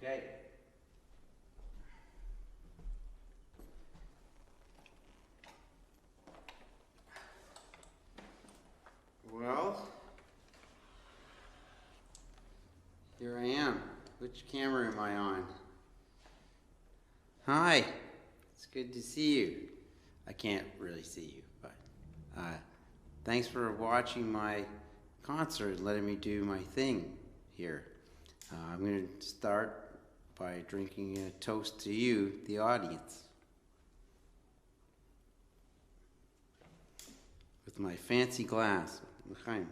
Okay. Well, here I am. Which camera am I on? Hi, it's good to see you. I can't really see you, but thanks for watching my concert and letting me do my thing here. I'm going to start by drinking a toast to you, the audience, with my fancy glass. L'chaim.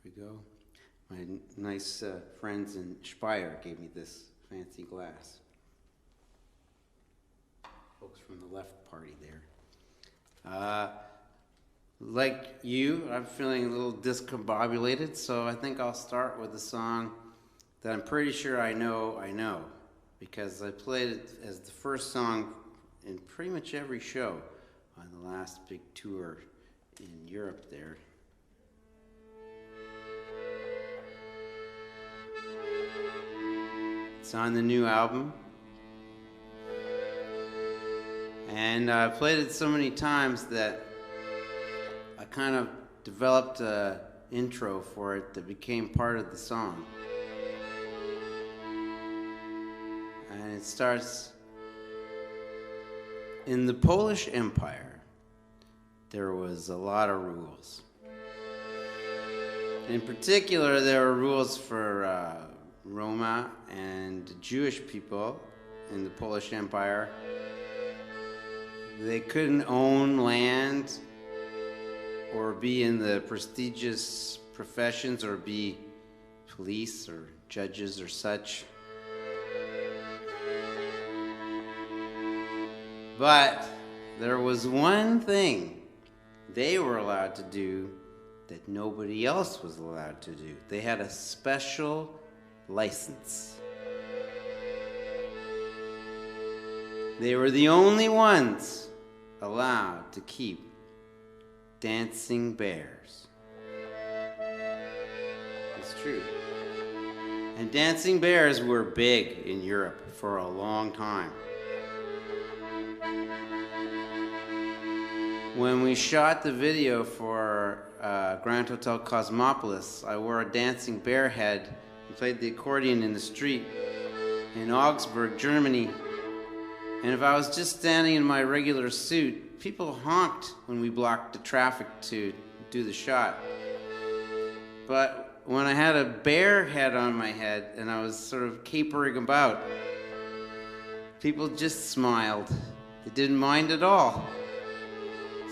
There we go. My nice friends in Speyer gave me this fancy glass. Folks from the left party there. Like you, I'm feeling a little discombobulated, so I think I'll start with a song that I'm pretty sure I know, because I played it as the first song in pretty much every show on the last big tour in Europe there. It's on the new album. And I played it so many times that I kind of developed an intro for it that became part of the song. And it starts, in the Polish Empire, there was a lot of rules. In particular, there were rules for Roma and Jewish people in the Polish Empire. They couldn't own land or be in the prestigious professions or be police or judges or such. But there was one thing they were allowed to do that nobody else was allowed to do. They had a special license. They were the only ones allowed to keep dancing bears. It's true. And dancing bears were big in Europe for a long time. When we shot the video for Grand Hotel Cosmopolis, I wore a dancing bear head and played the accordion in the street in Augsburg, Germany. And if I was just standing in my regular suit, people honked when we blocked the traffic to do the shot. But when I had a bear head on my head and I was sort of capering about, people just smiled. They didn't mind at all.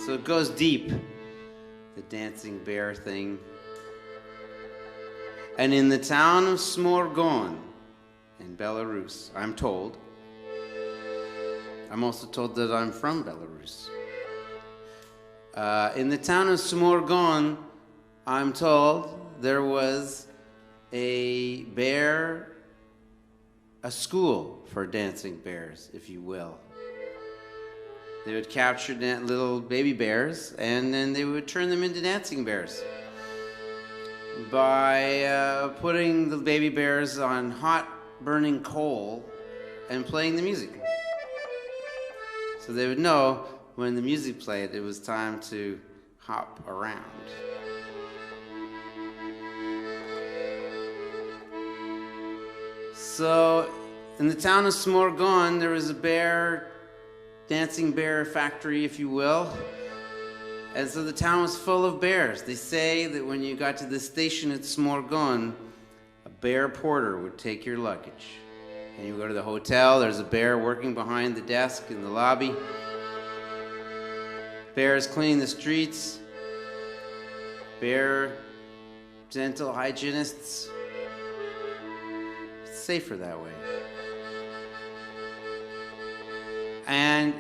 So it goes deep, the dancing bear thing. And in the town of Smorgon in Belarus, I'm told, I'm also told that I'm from Belarus. In the town of Smorgon, I'm told there was a school for dancing bears, if you will. They would capture little baby bears, and then they would turn them into dancing bears by putting the baby bears on hot burning coal and playing the music. So they would know when the music played, it was time to hop around. So in the town of Smorgon, there was a dancing bear factory, if you will. And so the town was full of bears. They say that when you got to the station at Smorgon, a bear porter would take your luggage. And you go to the hotel, there's a bear working behind the desk in the lobby. Bears cleaning the streets. Bear dental hygienists. It's safer that way. And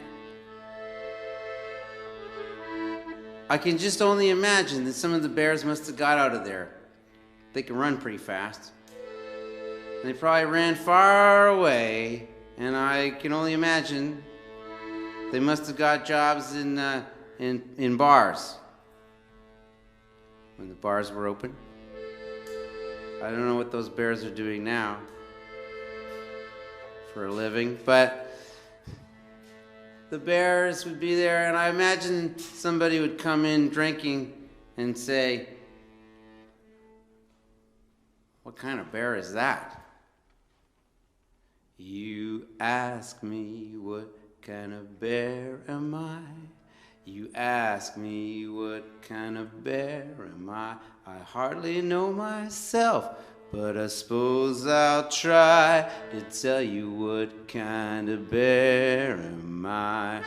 I can just only imagine that some of the bears must have got out of there. They can run pretty fast. And they probably ran far away, and I can only imagine they must have got jobs in bars. when the bars were open. I don't know what those bears are doing now for a living, but the bears would be there, and I imagine somebody would come in drinking and say, "What kind of bear is that?" You ask me, what kind of bear am I? You ask me, what kind of bear am I? I hardly know myself, but I suppose I'll try to tell you what kind of bear am I.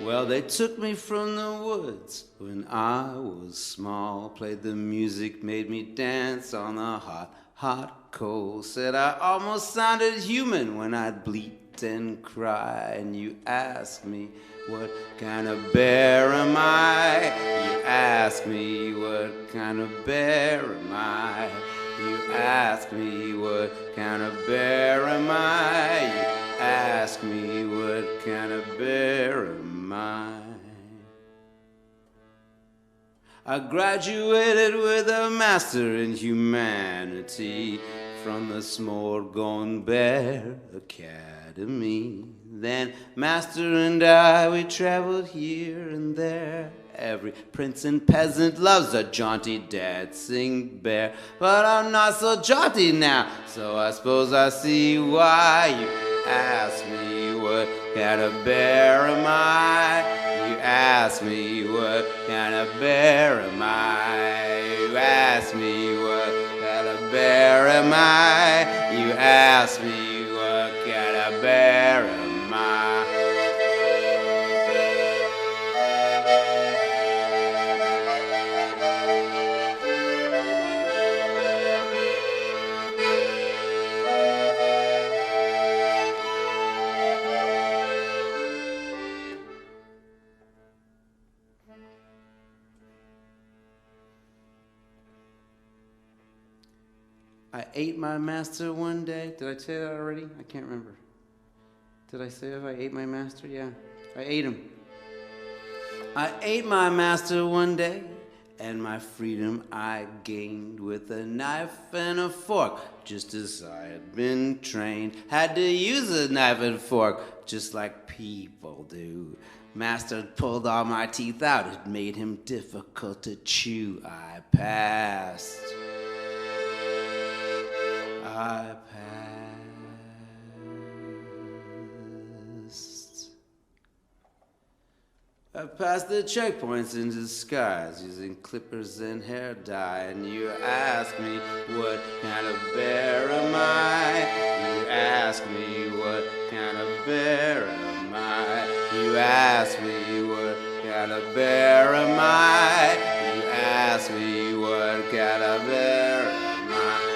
Well, they took me from the woods when I was small. Played the music, made me dance on the hot, hot coal. Said I almost sounded human when I'd bleat and cry. And you asked me, what kind of bear am I? You asked me, what kind of bear am I? You asked me, what kind of bear am I? You asked me, what kind of bear am I? I graduated with a master in humanity from the Smorgon Bear Academy. Then master and I, we traveled here and there. Every prince and peasant loves a jaunty dancing bear, but I'm not so jaunty now, so I suppose I see why you ask me what kind of bear am I? You ask me what kind of bear am I? You ask me what kind of bear am I? You ask me what kind of bear am I? I ate my master one day. Did I say that already? I can't remember. Did I say if I ate my master? Yeah, I ate him. I ate my master one day, and my freedom I gained with a knife and a fork, just as I had been trained. Had to use a knife and fork, just like people do. Master pulled all my teeth out. It made him difficult to chew. I passed. I passed the checkpoints in disguise, using clippers and hair dye. And you ask me, what kind of bear am I? You ask me, what kind of bear am I? You ask me, what kind of bear am I? You ask me, what kind of bear am I?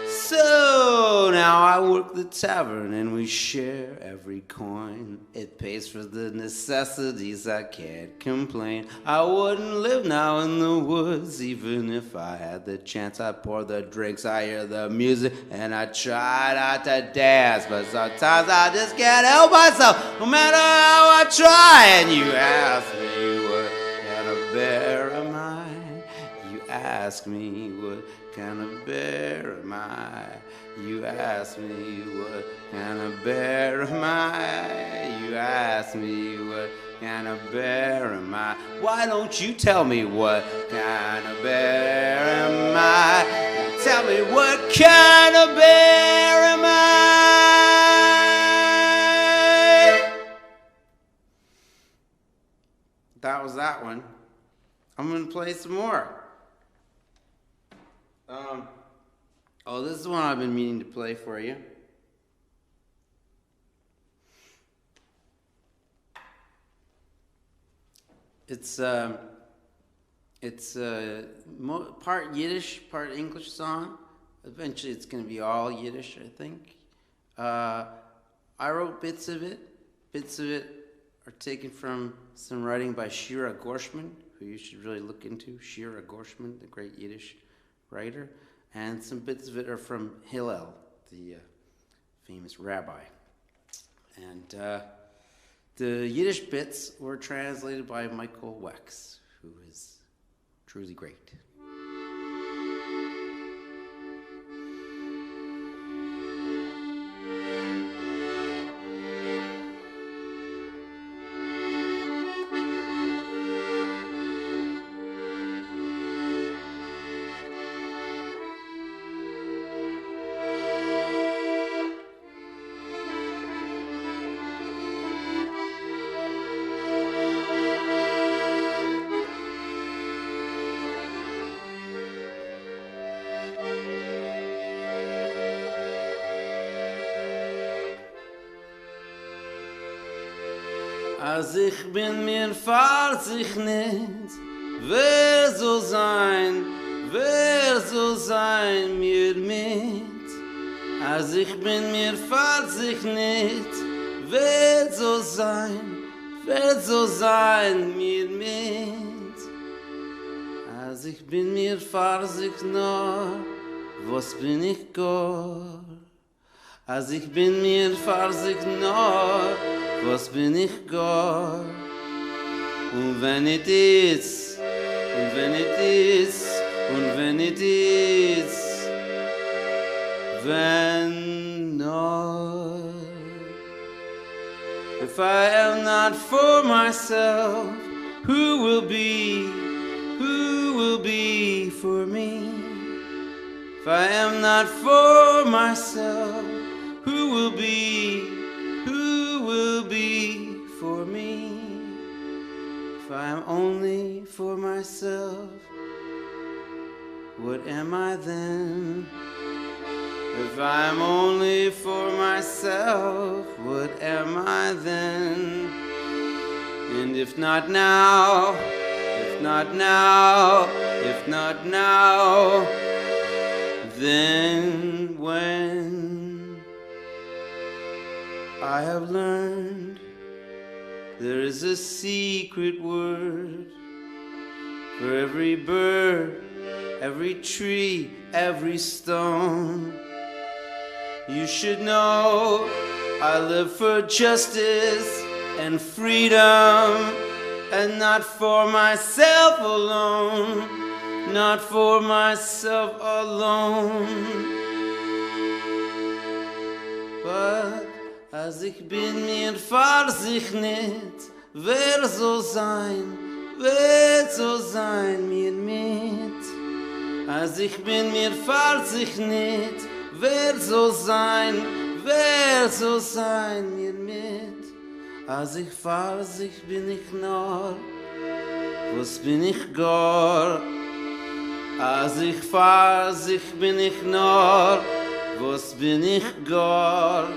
So now I work the tavern and we share every coin. It pays for the necessities, I can't complain. I wouldn't live now in the woods even if I had the chance. I pour the drinks, I hear the music, and I try not to dance. But sometimes I just can't help myself, no matter how I try. And you ask me, what kind of bear am I? You ask me, what kind of bear am I? You ask me, what kind of bear am I? You ask me, what kind of bear am I? Why don't you tell me what kind of bear am I? Tell me what kind of bear am I? That was that one. I'm gonna play some more. Oh, this is one I've been meaning to play for you. It's part Yiddish, part English song. Eventually, it's going to be all Yiddish, I think. I wrote bits of it. Bits of it are taken from some writing by Shira Gorshman, who you should really look into. Shira Gorshman, the great Yiddish writer. And some bits of it are from Hillel, the famous rabbi. And the Yiddish bits were translated by Michael Wex, who is truly great. Als ich bin mir falls ich nicht, wer soll sein mir mit? Als ich bin mir falls ich nicht, wer soll sein mir mit? Als ich bin mir falls ich nur, was bin ich gar? Als ich bin mir falls ich nur, was bin ich gar? Und wenn it is, und wenn it is, und wenn it is, wenn not. If I am not for myself, who will be for me? If I am not for myself, who will be for me? If I am only for myself, what am I then? If I am only for myself, what am I then? And if not now, if not now, if not now, then when? I have learned there is a secret word for every bird, every tree, every stone. You should know I live for justice and freedom, and not for myself alone, not for myself alone. But als ich bin mir falls ich nicht, wer soll sein mir mit? Als ich bin mir falls ich nicht, wer soll sein mir mit? Als ich falls ich bin ich nur, was bin ich gar? Als ich falls ich bin ich nur, was bin ich gar?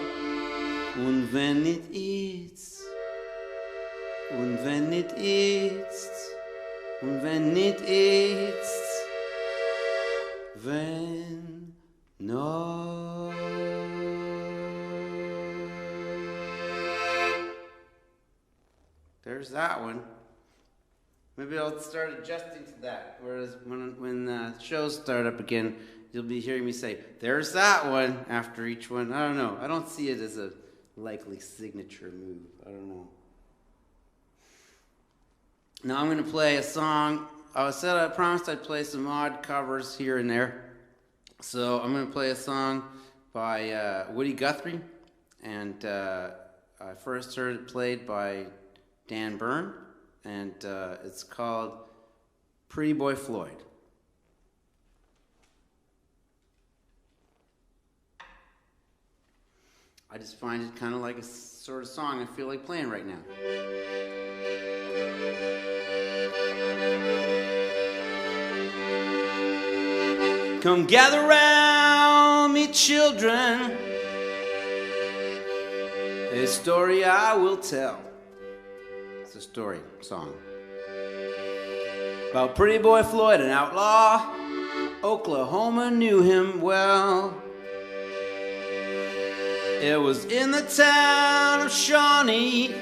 Und wenn it ist, und wenn it ist, und wenn it ist, wenn no. There's that one. Maybe I'll start adjusting to that. Whereas when shows start up again, you'll be hearing me say, there's that one after each one. I don't know. I don't see it as a likely signature move. I don't know. Now I'm going to play a song. I promised I'd play some odd covers here and there. So I'm going to play a song by Woody Guthrie. And I first heard it played by Dan Berner. And it's called Pretty Boy Floyd. I just find it kind of like a sort of song I feel like playing right now. Come gather round me, children, a story I will tell. It's a story song. About pretty boy Floyd, an outlaw. Oklahoma knew him well. It was in the town of Shawnee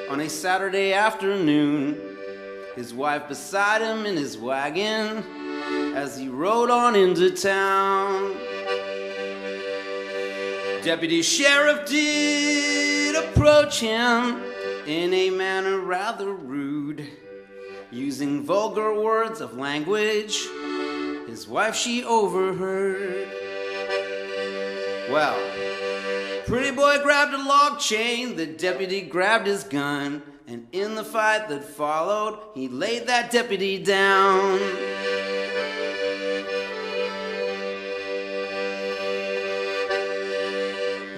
on a Saturday afternoon. His wife beside him in his wagon as he rode on into town. Deputy Sheriff did approach him in a manner rather rude, using vulgar words of language his wife she overheard. Well, pretty boy grabbed a log chain, the deputy grabbed his gun, and in the fight that followed, he laid that deputy down.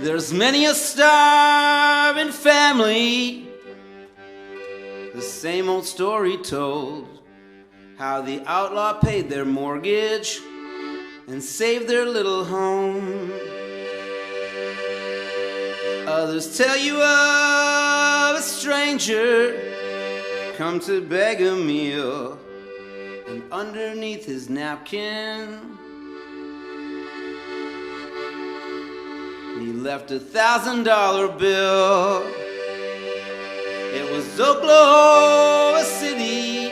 There's many a starving family, the same old story told, how the outlaw paid their mortgage and saved their little home. Others tell you of a stranger come to beg a meal, and underneath his napkin he left $1,000 bill. It was Oklahoma City.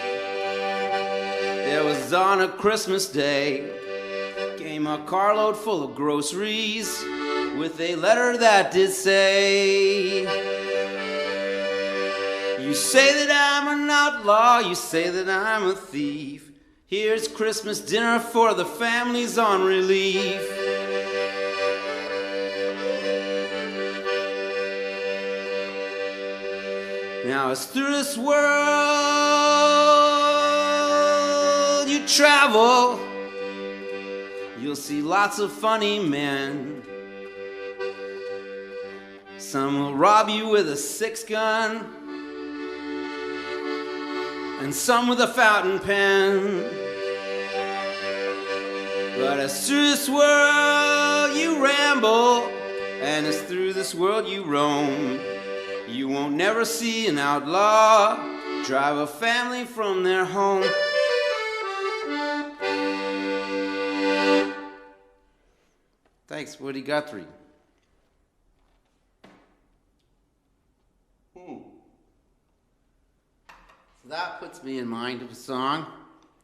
It was on a Christmas day. Came a carload full of groceries with a letter that did say, you say that I'm an outlaw, you say that I'm a thief. Here's Christmas dinner for the families on relief. Now as through this world you travel, you'll see lots of funny men. Some will rob you with a 6-gun, and some with a fountain pen. But as through this world you ramble, and as through this world you roam, you won't never see an outlaw drive a family from their home. Thanks, Woody Guthrie. So that puts me in mind of a song.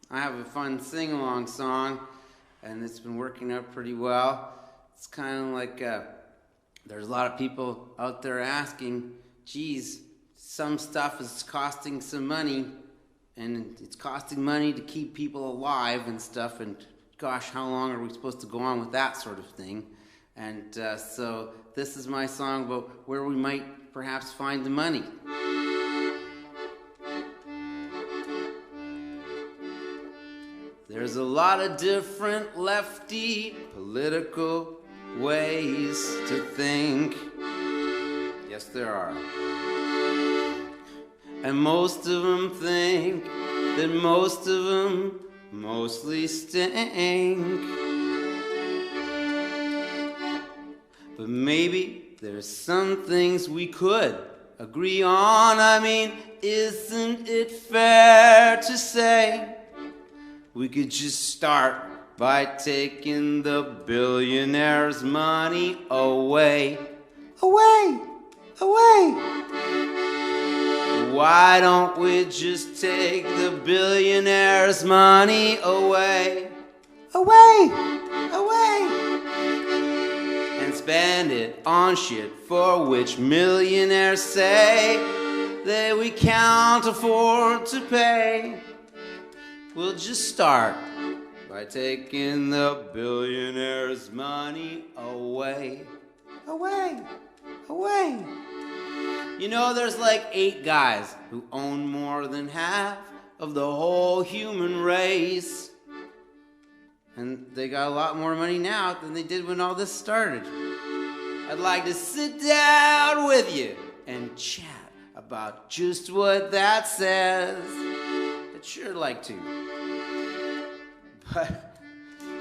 I have a fun sing-along song, and it's been working out pretty well. It's kind of like there's a lot of people out there asking, geez, some stuff is costing some money, and it's costing money to keep people alive and stuff, and gosh, how long are we supposed to go on with that sort of thing? And so this is my song about where we might perhaps find the money. There's a lot of different lefty political ways to think. Yes, there are. And most of them think that most of them mostly stink. But maybe there's some things we could agree on. I mean, isn't it fair to say we could just start by taking the billionaires' money away? Away! Away! Why don't we just take the billionaires' money away? Away! Away! And spend it on shit for which millionaires say that we can't afford to pay. We'll just start by taking the billionaires' money away. Away! Away! You know, there's like 8 guys who own more than half of the whole human race. And they got a lot more money now than they did when all this started. I'd like to sit down with you and chat about just what that says. I'd sure like to. But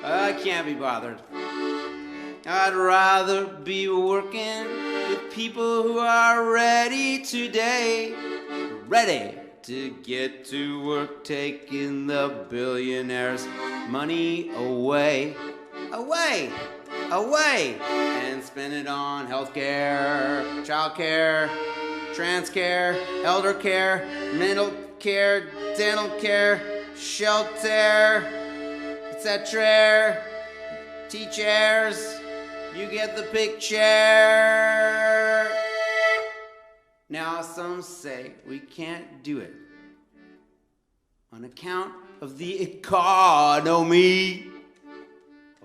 I can't be bothered. I'd rather be working with people who are ready today. Ready to get to work, taking the billionaires' money away, away, away, and spend it on healthcare, childcare, trans care, elder care, mental care, dental care, shelter, etc. Teachers, you get the picture. Now some say we can't do it on account of the economy.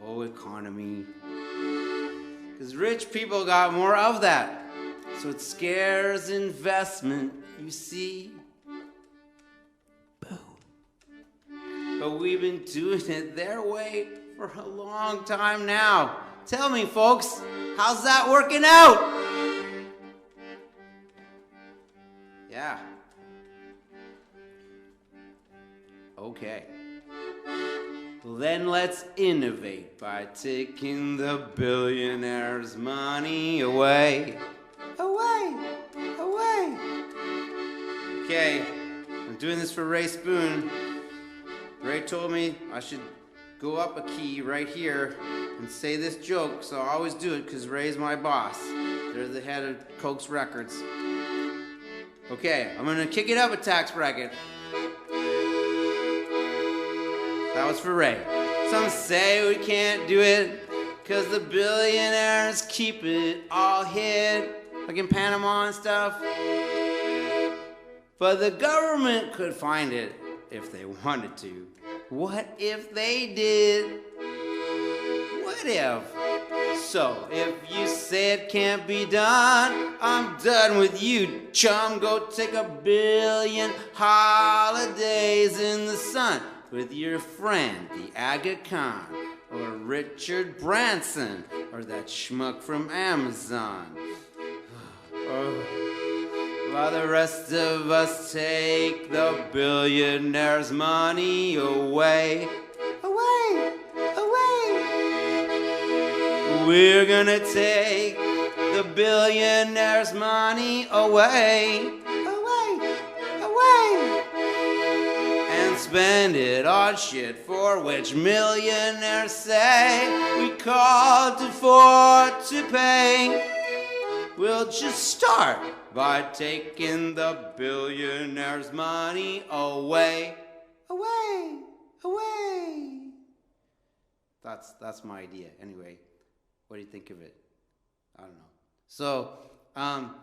Oh, economy. Because rich people got more of that. So it scares investment, you see. Boom. But we've been doing it their way for a long time now. Tell me, folks, how's that working out? Yeah. Okay. Well, then let's innovate by taking the billionaires' money away. Away! Away! Okay, I'm doing this for Ray Spoon. Ray told me I should go up a key right here and say this joke, so I always do it because Ray's my boss. They're the head of Coke's Records. Okay, I'm gonna kick it up a tax bracket. That was for Ray. Some say we can't do it because the billionaires keep it all hid, like in Panama and stuff. But the government could find it if they wanted to. What if they did? What if? So, if you say it can't be done, I'm done with you, chum. Go take a billion holidays in the sun with your friend, the Aga Khan, or Richard Branson, or that schmuck from Amazon. While the rest of us take the billionaires' money away. Away! Away! We're gonna take the billionaires' money away. Away! Away! And spend it on shit for which millionaires say we can't afford to pay. We'll just start by taking the billionaires' money away. Away! Away! That's my idea. Anyway, what do you think of it? I don't know. So, I'm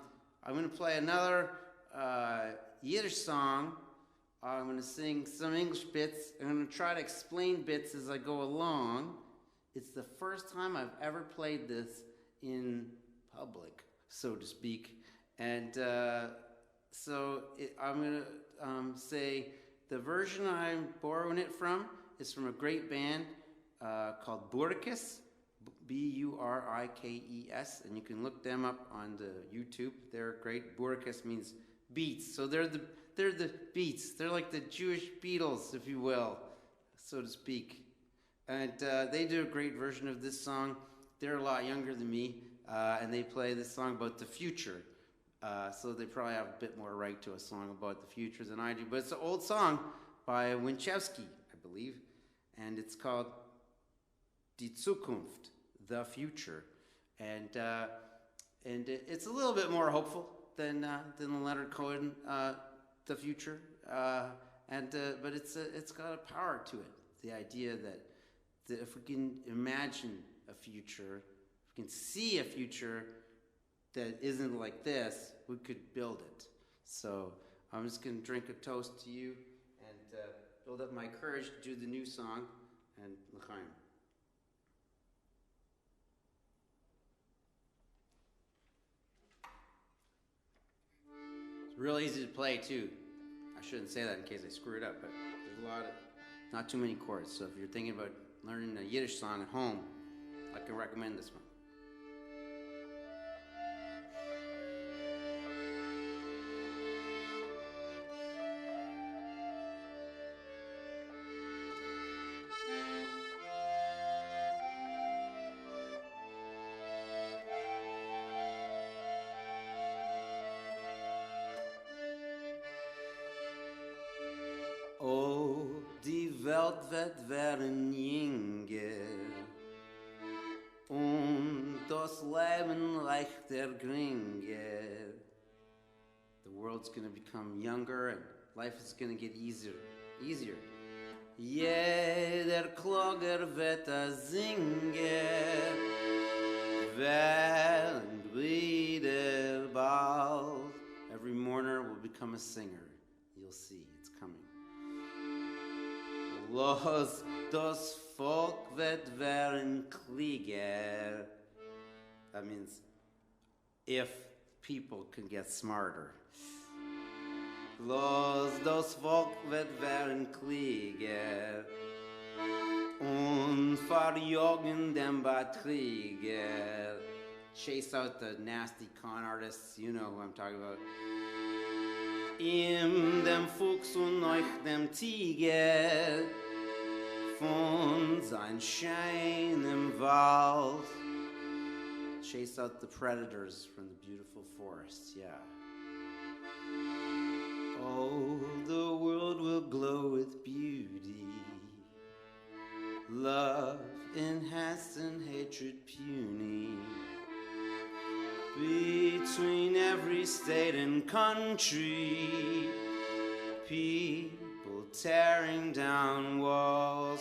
going to play another Yiddish song. I'm going to sing some English bits. I'm going to try to explain bits as I go along. It's the first time I've ever played this in public, so to speak. And I'm going to say the version I'm borrowing it from is from a great band called Burkes, Burikes, and you can look them up on the YouTube. They're great. Burkes means beats, so they're the Beats. They're like the Jewish Beatles, if you will, so to speak. And they do a great version of this song. They're a lot younger than me, and they play this song about the future. So they probably have a bit more right to a song about the future than I do. But it's an old song by Winchevsky, I believe, and it's called Die Zukunft, the future. And it's a little bit more hopeful than the Leonard Cohen, the future. But it's got a power to it. The idea that if we can imagine a future, if we can see a future that isn't like this, we could build it. So I'm just going to drink a toast to you and build up my courage to do the new song, and l'chaim. It's real easy to play too. I shouldn't say that in case I screw it up, but there's not too many chords. So if you're thinking about learning a Yiddish song at home, I can recommend this one. Welt wird werden jünger und das Leben leichter geringer. The world's gonna become younger and life is gonna get easier. Jeder Klogger wird singen, während wieder bald. Every mourner will become a singer. You'll see, it's coming. Los, das Volk wird werden klüger. That means if people can get smarter. Los, das Volk wird werden klüger und verjagen den Betrüger. Chase out the nasty con artists, you know who I'm talking about. In dem Fuchs und euch dem Tiger von sein Schein im Wald. Chase out the predators from the beautiful forests, yeah. Oh, the world will glow with beauty, love enhanced and hatred puny. Between every state and country, people tearing down walls.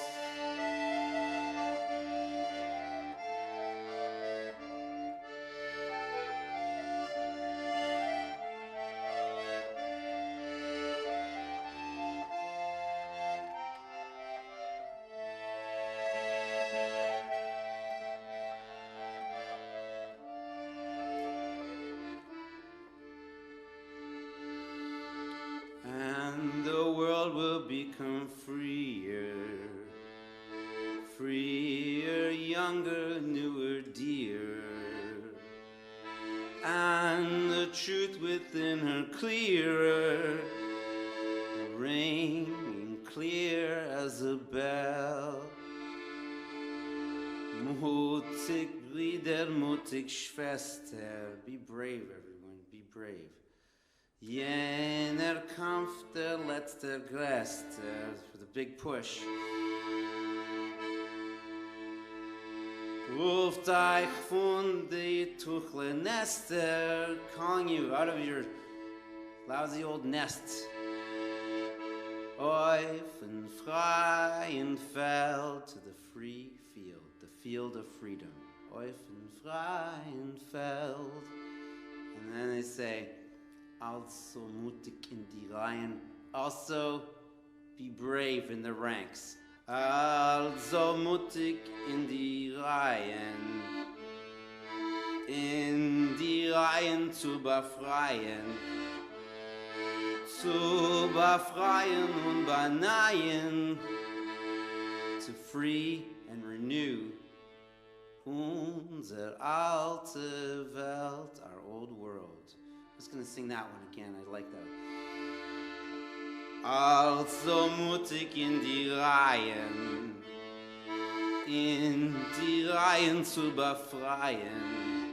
And the world will become freer, freer, younger, newer, dearer, and the truth within her clearer, ringing clear as a bell. Mutig Brüder, mutig Schwester, be brave everyone, be brave. Jener Kampf, der letzte Größte, for the big push. Ruft euch von die Tuchle Nester, calling you out of your lousy old nests. Auf ein freien Feld to the free field, the field of freedom. Auf ein freien Feld. And then they say, also mutig in die Reihen, also be brave in the ranks. Also mutig in die Reihen zu befreien und beneien, to free and renew unser alte Welt, our old world. I'm just going to sing that one again. I like that. Also mutig in die Reihen zu befreien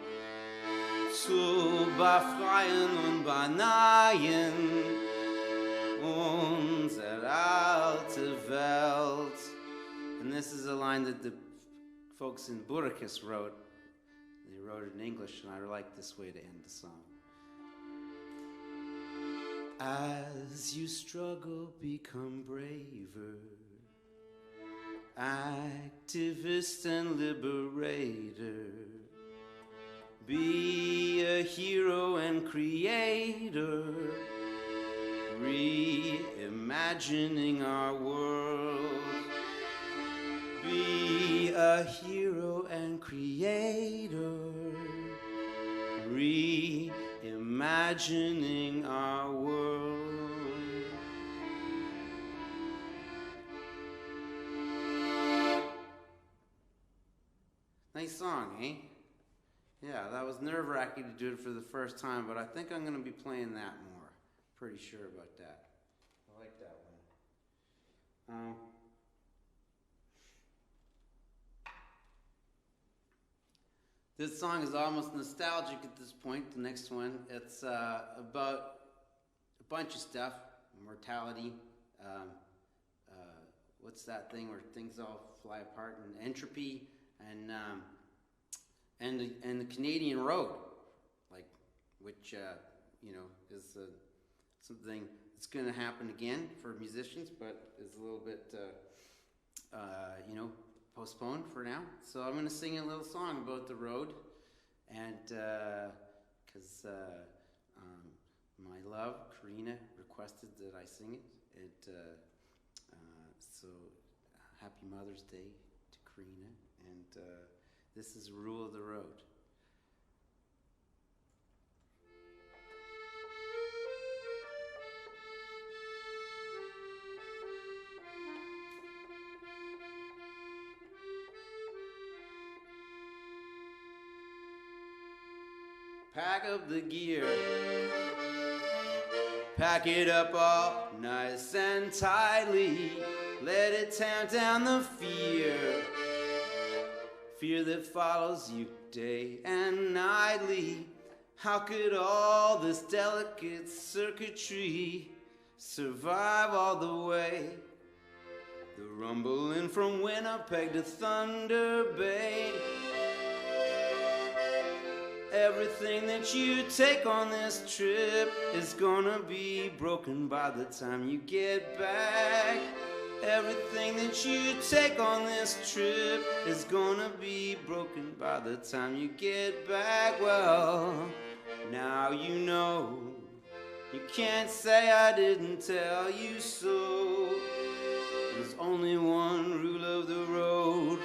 und beneien unsere alte Welt. And this is a line that the folks in Burkis wrote. They wrote it in English, and I like this way to end the song. As you struggle, become braver, activist and liberator. Be a hero and creator, reimagining our world. Be a hero and creator, reimagining our world. Nice song, eh? Yeah, that was nerve-wracking to do it for the first time, but I think I'm going to be playing that more. Pretty sure about that. I like that one. This song is almost nostalgic at this point, the next one. It's about a bunch of stuff, mortality, what's that thing where things all fly apart, and entropy, and the Canadian road, like, which is something that's going to happen again for musicians, but is a little bit postponed for now. So I'm going to sing a little song about the road, and because my love, Karina, requested that I sing it. So happy Mother's Day to Karina, and this is Rule of the Road. Pack up the gear, pack it up all nice and tightly, let it tamp down the fear that follows you day and nightly. How could all this delicate circuitry survive all the way? The rumbling from Winnipeg to Thunder Bay. Everything that you take on this trip is gonna be broken by the time you get back. Everything that you take on this trip is gonna be broken by the time you get back. Well, now you know. You can't say I didn't tell you so. There's only one rule of the road.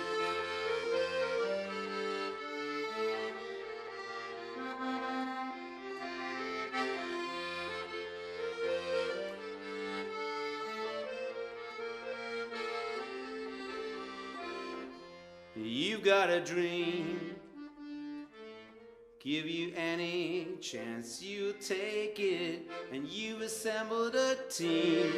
You got a dream, give you any chance you take it, and you've assembled a team.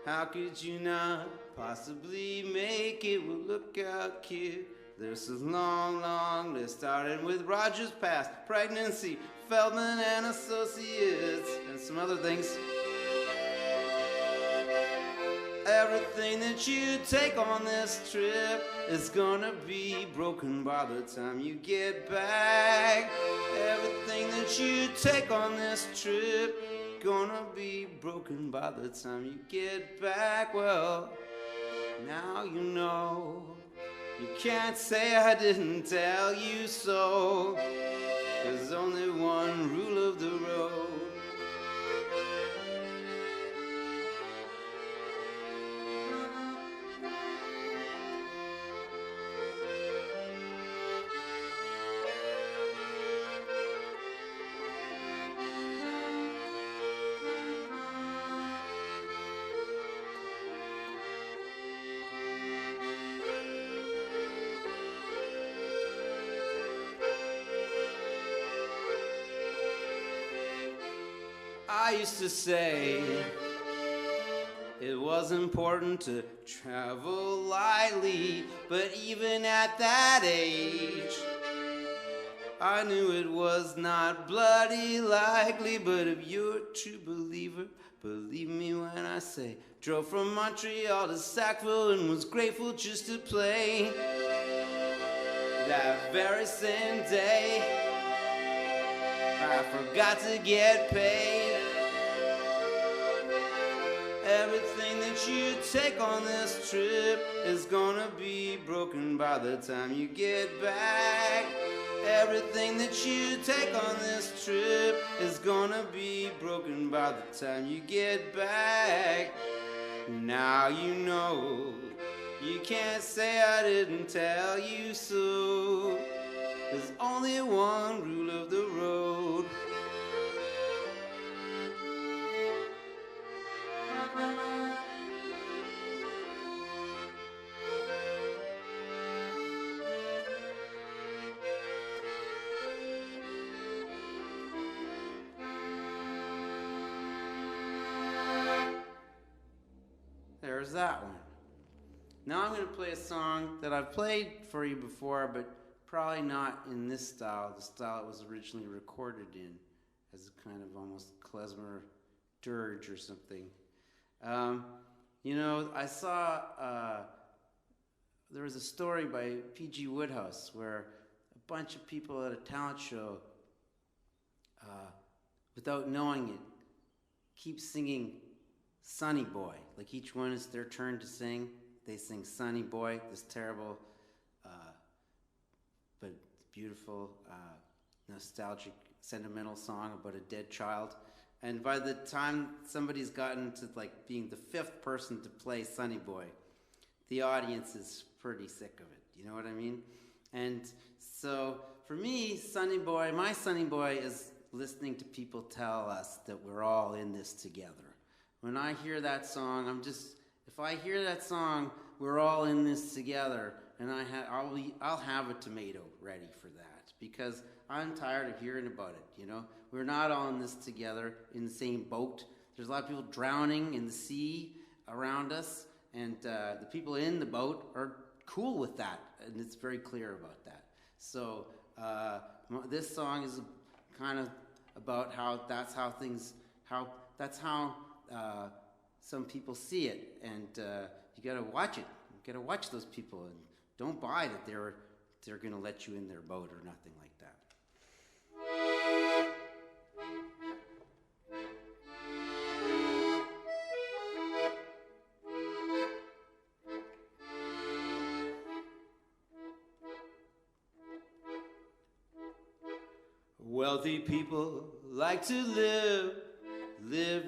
How could you not possibly make it? Well, look out, kid, there's a long, long list, starting with Rogers Pass, pregnancy, Feldman and Associates, and some other things. Everything that you take on this trip is gonna be broken by the time you get back. Everything that you take on this trip gonna be broken by the time you get back. Well, now you know. You can't say I didn't tell you so. There's only one rule of the road. I used to say it was important to travel lightly, but even at that age, I knew it was not bloody likely. But if you're a true believer, believe me when I say, drove from Montreal to Sackville and was grateful just to play. That very same day, I forgot to get paid. Everything that you take on this trip is gonna be broken by the time you get back. Everything that you take on this trip is gonna be broken by the time you get back. Now you know. You can't say I didn't tell you so. There's only one rule of the road. There's that one. Now I'm going to play a song that I've played for you before, but probably not in this style, the style it was originally recorded in, as a kind of almost klezmer dirge or something. You know, I saw, there was a story by P.G. Woodhouse where a bunch of people at a talent show, without knowing it, keep singing Sonny Boy. Like each one is their turn to sing. They sing Sonny Boy, this terrible, but beautiful, nostalgic, sentimental song about a dead child. And by the time somebody's gotten to like being the fifth person to play Sonny Boy, the audience is pretty sick of it. You know what I mean? And so for me, Sonny Boy, my Sonny Boy is listening to people tell us that we're all in this together. When I hear that song, if I hear that song, we're all in this together, and I'll have a tomato ready for that, because I'm tired of hearing about it, you know? We're not all in this together in the same boat. There's a lot of people drowning in the sea around us, and the people in the boat are cool with that, and it's very clear about that. So this song is kind of about that's how some people see it, and you gotta watch it. You gotta watch those people, and don't buy that they're gonna let you in their boat or nothing like that. Wealthy people like to live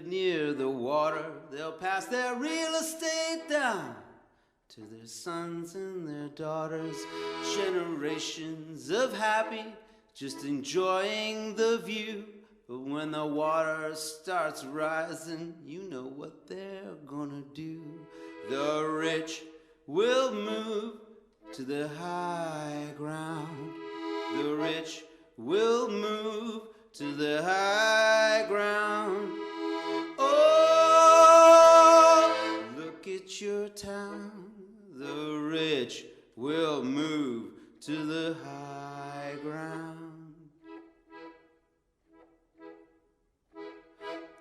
near the water. They'll pass their real estate down to their sons and their daughters. Generations of happy, just enjoying the view. But when the water starts rising, you know what they're gonna do. The rich will move to the high ground. The rich will move to the high ground. Oh, look at your town. The rich will move to the high ground.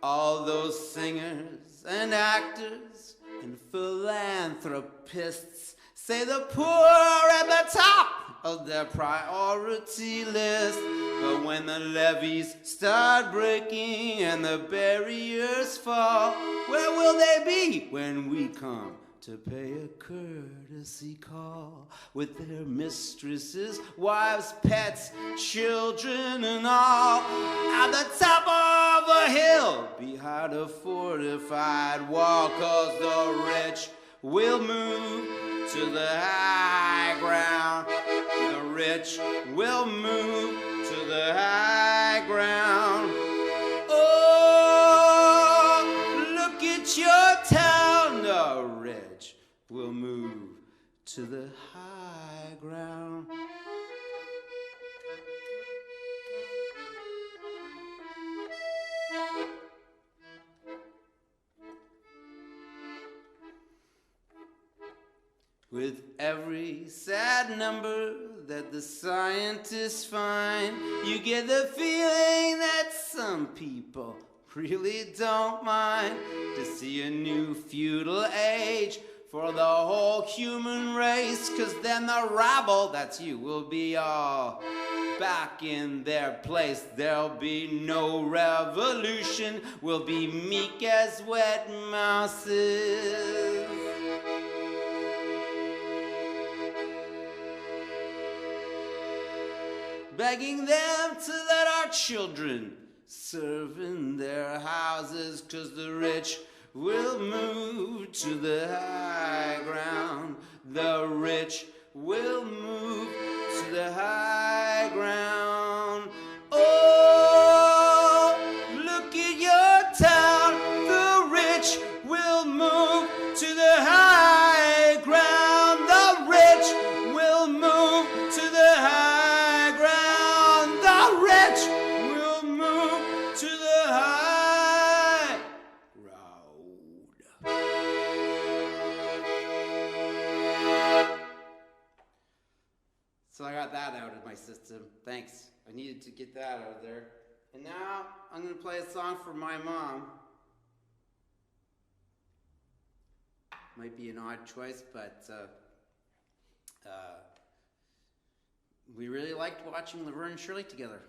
All those singers and actors and philanthropists say the poor are at the top of their priority list. But when the levees start breaking and the barriers fall, where will they be when we come to pay a courtesy call? With their mistresses, wives, pets, children and all, at the top of a hill behind a fortified wall. 'Cause the rich will move to the high ground. The rich will move to the high ground. Oh, look at your town. The rich will move to the high ground. With every sad number that the scientists find, you get the feeling that some people really don't mind to see a new feudal age for the whole human race. 'Cause then the rabble, that's you, will be all back in their place. There'll be no revolution, we'll be meek as wet mouses. Begging them to let our children serve in their houses. 'Cause the rich will move to the high ground. The rich will move to the high ground. Oh, look at your town. The rich will move to the high ground. The rich will move to the high ground. The rich will move to the high ground. So I got that out of my system. Thanks. I needed to get that out of there. And now I'm going to play a song for my mom. Might be an odd choice, but we really liked watching Laverne and Shirley together.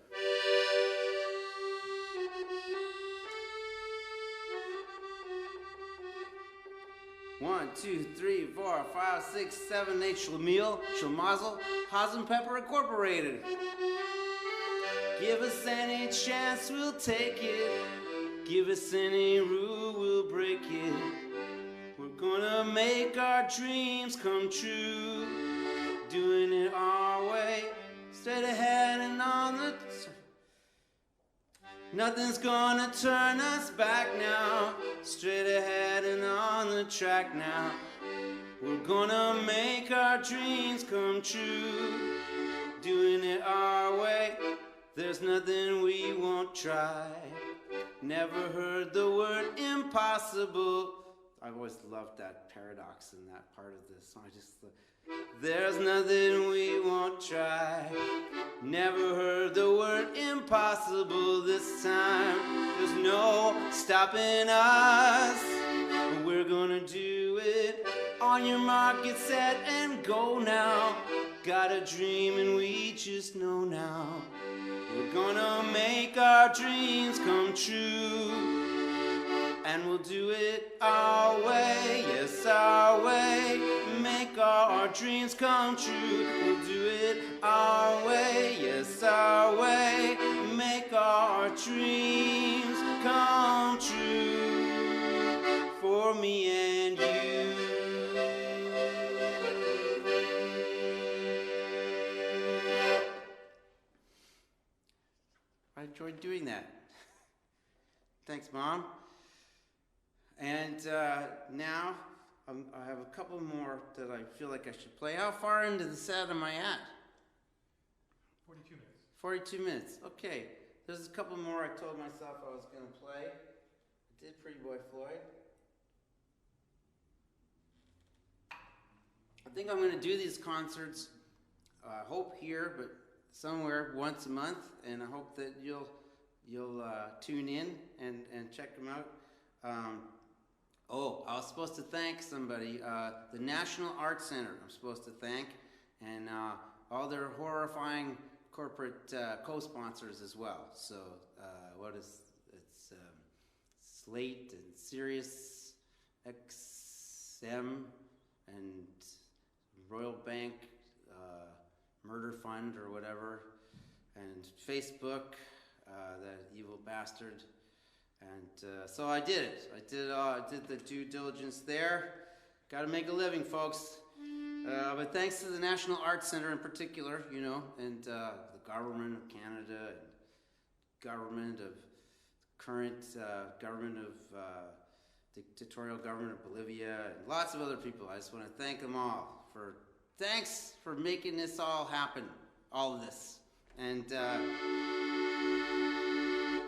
1, 2, 3, 4, 5, 6, 7, 8, Schlemiel, Schlemazel, Hazen Pepper Incorporated. Give us any chance, we'll take it. Give us any rule, we'll break it. We're gonna make our dreams come true. Doing it our way, straight ahead and on the... Nothing's gonna turn us back now. Straight ahead and on the track now. We're gonna make our dreams come true. Doing it our way, there's nothing we won't try. Never heard the word impossible. I've always loved that paradox in that part of this song. There's nothing we won't try. Never heard the word impossible this time. There's no stopping us. We're gonna do it. On your mark, get set, and go now. Got a dream and we just know now. We're gonna make our dreams come true. And we'll do it our way, yes, our way. Make our dreams come true. We'll do it our way, yes, our way. Make our dreams come true for me and you. I enjoyed doing that. Thanks, Mom. And now I have a couple more that I feel like I should play. How far into the set am I at? 42 minutes. 42 minutes. Okay. There's a couple more I told myself I was going to play. I did Pretty Boy Floyd. I think I'm going to do these concerts, I hope here, but somewhere once a month, and I hope that you'll tune in and check them out. I was supposed to thank somebody, the National Art Center I'm supposed to thank, and all their horrifying corporate co-sponsors as well. So it's Slate and Sirius XM and Royal Bank Murder Fund or whatever, and Facebook, that evil bastard. And so I did it. I did the due diligence there. Got to make a living, folks. But thanks to the National Arts Center in particular, and the government of Canada, and government of current government of dictatorial government of Bolivia, and lots of other people. I just want to thank them all for thanks for making this all happen, all of this. And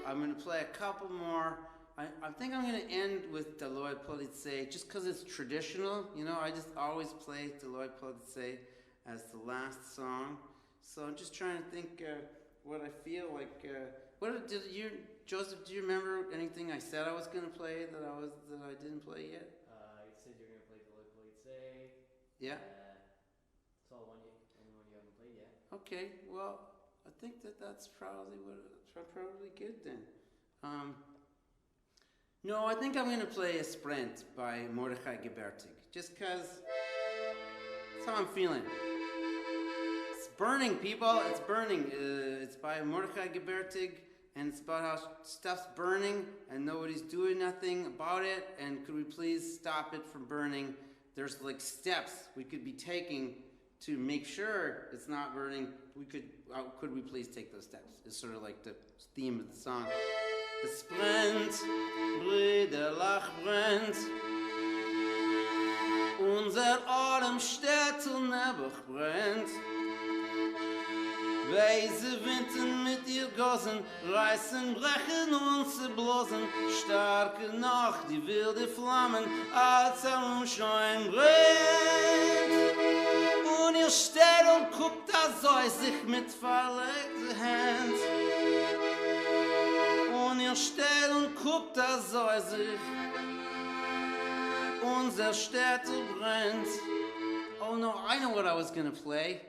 I'm going to play a couple more. I think I'm going to end with Deloitte Polizei, just because it's traditional. I just always play Deloitte Polizei as the last song. So I'm just trying to think what I feel like. Joseph, do you remember anything I said I was going to play that I didn't play yet? You said you're going to play Deloitte Polizei. Yeah. It's all only one you haven't played yet. Okay, well, I think that's probably probably good then. No, I think I'm going to play a Sprint by Mordechai Gebertig, just because that's how I'm feeling. It's burning, people. It's burning. It's by Mordechai Gebertig, and it's about how stuff's burning and nobody's doing nothing about it, and could we please stop it from burning? There's like steps we could be taking to make sure it's not burning. Could we please take those steps? It's sort of like the theme of the song. Es brennt, Brüderlach brennt, unser allem Städtel Nebuch brennt. Weise Winden mit ihr Gossen, reißen, brechen und zerblosen, starke noch die wilde Flammen, als Schein brennt. Und ihr steht und guckt, da soll sich mit verlegten Hand. Und ihr steht und guckt, da soll sich Unsere Städte brennt. Oh no, I know what I was gonna play.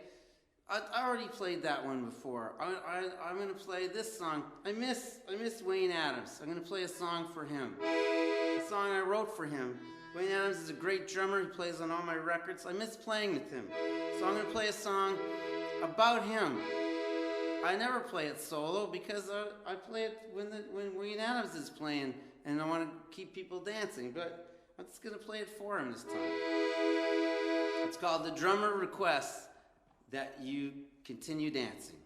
I already played that one before. I'm gonna play this song. I miss Wayne Adams. I'm gonna play a song for him. A song I wrote for him. Wayne Adams is a great drummer. He plays on all my records. I miss playing with him. So I'm gonna play a song about him. I never play it solo because I play it when Wayne Adams is playing, and I want to keep people dancing. But I'm just gonna play it for him this time. It's called "The Drummer Requests That You Continue Dancing."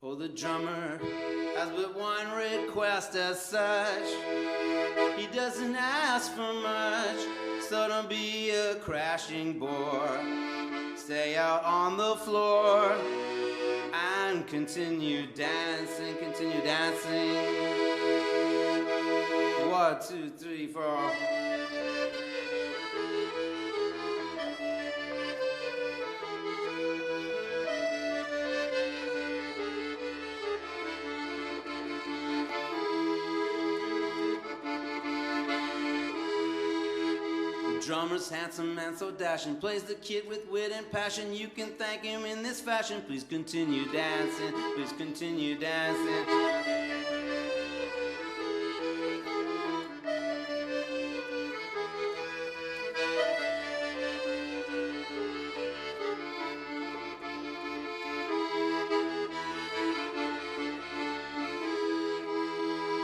Oh, the drummer has but one request as such. He doesn't ask for much, so don't be a crashing bore. Stay out on the floor and continue dancing, continue dancing. 1, 2, 3, 4. Drummer's handsome and so dashing, plays the kit with wit and passion. You can thank him in this fashion. Please continue dancing, please continue dancing.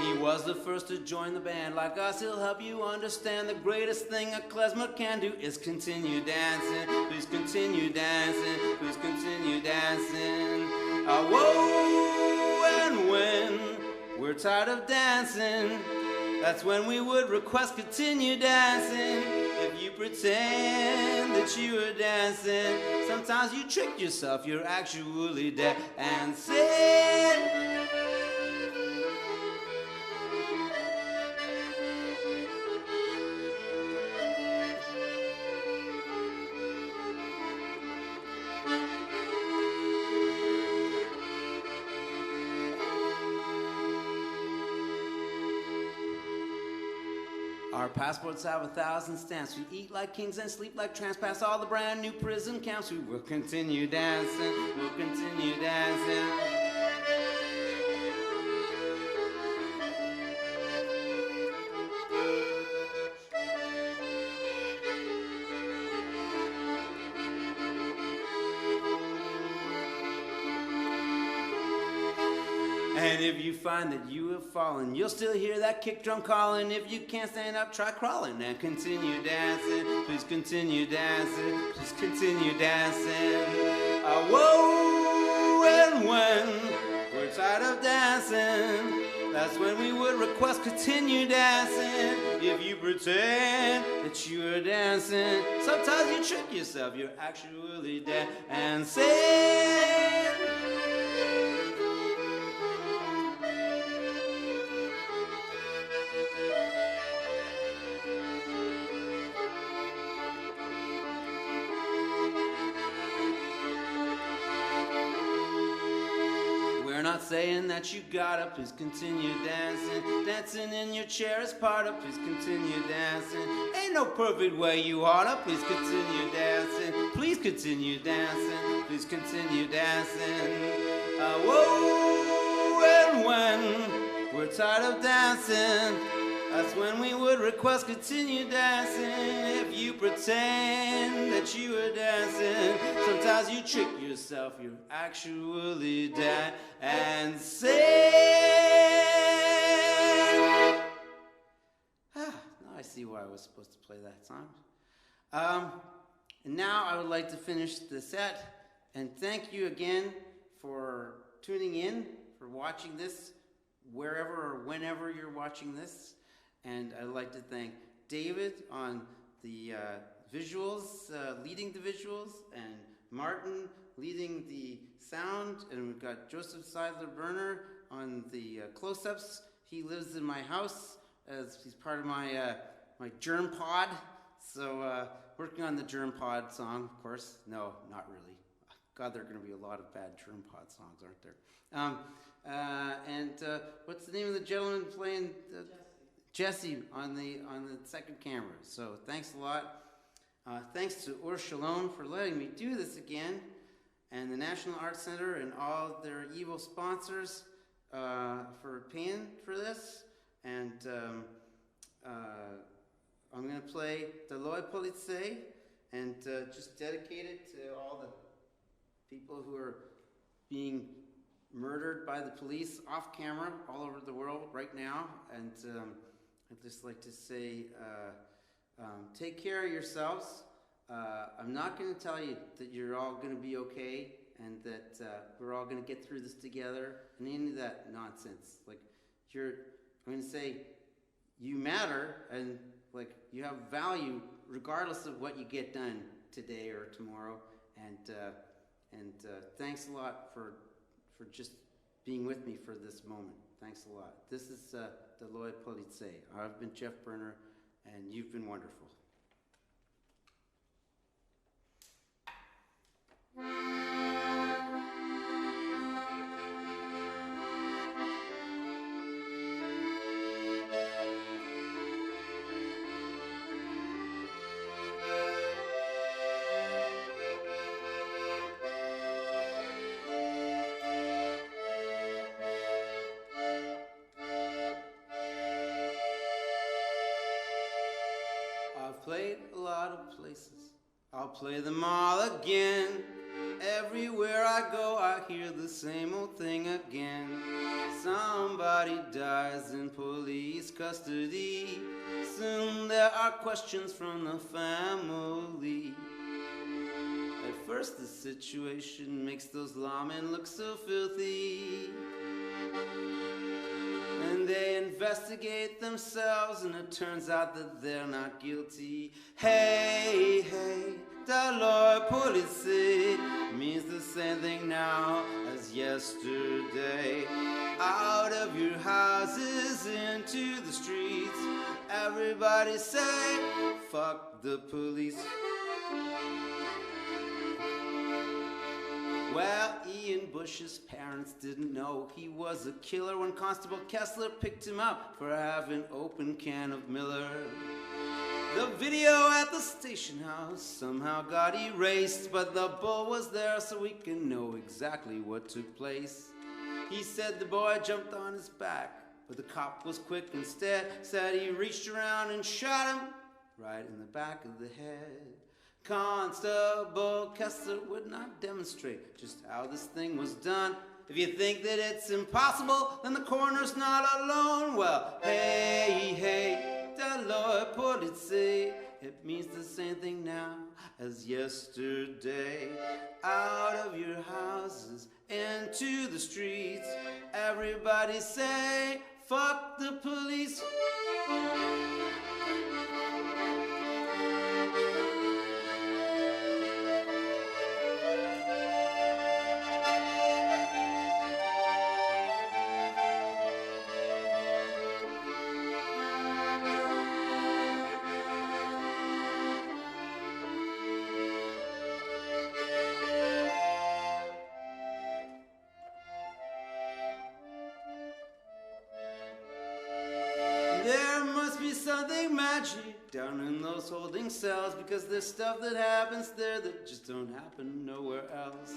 He was the first to join the band. Like us, he'll help you understand the greatest thing a klezmer can do is continue dancing. Please continue dancing. Please continue dancing. Whoa, and when we're tired of dancing, that's when we would request continue dancing. If you pretend that you are dancing, sometimes you trick yourself, you're actually dancing. Our passports have 1,000 stamps. We eat like kings and sleep like tramps. Past all the brand new prison camps. We will continue dancing. We'll continue dancing. And if you find that you have fallen, you'll still hear that kick drum calling. If you can't stand up, try crawling and continue dancing. Please continue dancing. Please continue dancing. Whoa, and when we're tired of dancing, that's when we would request continue dancing. If you pretend that you are dancing, sometimes you trick yourself, you're actually dancing. We're not saying that you gotta, please continue dancing. Dancing in your chair is part of, please continue dancing. Ain't no perfect way you oughta, please continue dancing. Please continue dancing, please continue dancing. Whoa, and when we're tired of dancing, that's when we would request continue dancing. If you pretend that you are dancing, sometimes you trick yourself, you're actually dancing. Now I see why I was supposed to play that song. And now I would like to finish the set and thank you again for tuning in, for watching this wherever or whenever you're watching this. And I'd like to thank David on the visuals, leading the visuals, and Martin leading the sound, and we've got Joseph Berner on the close-ups. He lives in my house as he's part of my my germ pod. So working on the germ pod song, of course. No, not really. God, there are going to be a lot of bad germ pod songs, aren't there? And what's the name of the gentleman playing? Jesse on the second camera. So thanks a lot. Thanks to Shalom for letting me do this again, and the National Arts Center and all their evil sponsors for paying for this. And I'm going to play Doloi Police and just dedicate it to all the people who are being murdered by the police off camera all over the world right now. And I'd just like to say, take care of yourselves. I'm not going to tell you that you're all going to be okay and that we're all going to get through this together and any of that nonsense. Like, I'm going to say you matter and like you have value regardless of what you get done today or tomorrow. And thanks a lot for just being with me for this moment. Thanks a lot. This is Doloi Police. I've been Geoff Berner, and you've been wonderful. I've played a lot of places. I'll play them all again. Everywhere I go, I hear the same old thing again. Somebody dies in police custody. Soon there are questions from the family. At first the situation makes those lawmen look so filthy. And they investigate themselves, and it turns out that they're not guilty. Hey, hey, Doloi Police means the same thing now as yesterday. Out of your houses into the streets, everybody say, fuck the police. Well, Ian Bush's parents didn't know he was a killer when Constable Kessler picked him up for having an open can of Miller. The video at the station house somehow got erased, but the bull was there so we can know exactly what took place. He said the boy jumped on his back, but the cop was quick instead, said he reached around and shot him right in the back of the head. Constable Kessler would not demonstrate just how this thing was done. If you think that it's impossible, then the coroner's not alone. Well, hey, hey, Doloi Police, it means the same thing now as yesterday. Out of your houses into the streets, everybody say, fuck the police. There must be something magic down in those holding cells, because there's stuff that happens there that just don't happen nowhere else.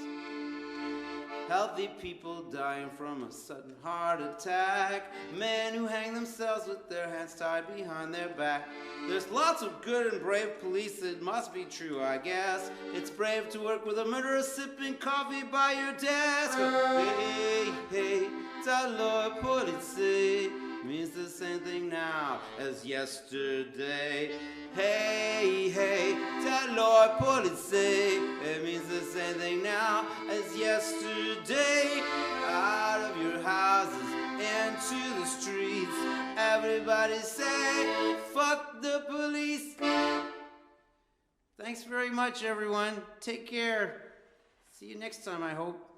Healthy people dying from a sudden heart attack, men who hang themselves with their hands tied behind their back. There's lots of good and brave police, it must be true, I guess. It's brave to work with a murderer sipping coffee by your desk. Hey, hey, Doloi Police means the same thing now as yesterday. Hey, hey, Doloi Police, it means the same thing now as yesterday. Out of your houses into the streets, everybody say, fuck the police. Thanks very much, everyone. Take care. See you next time, I hope.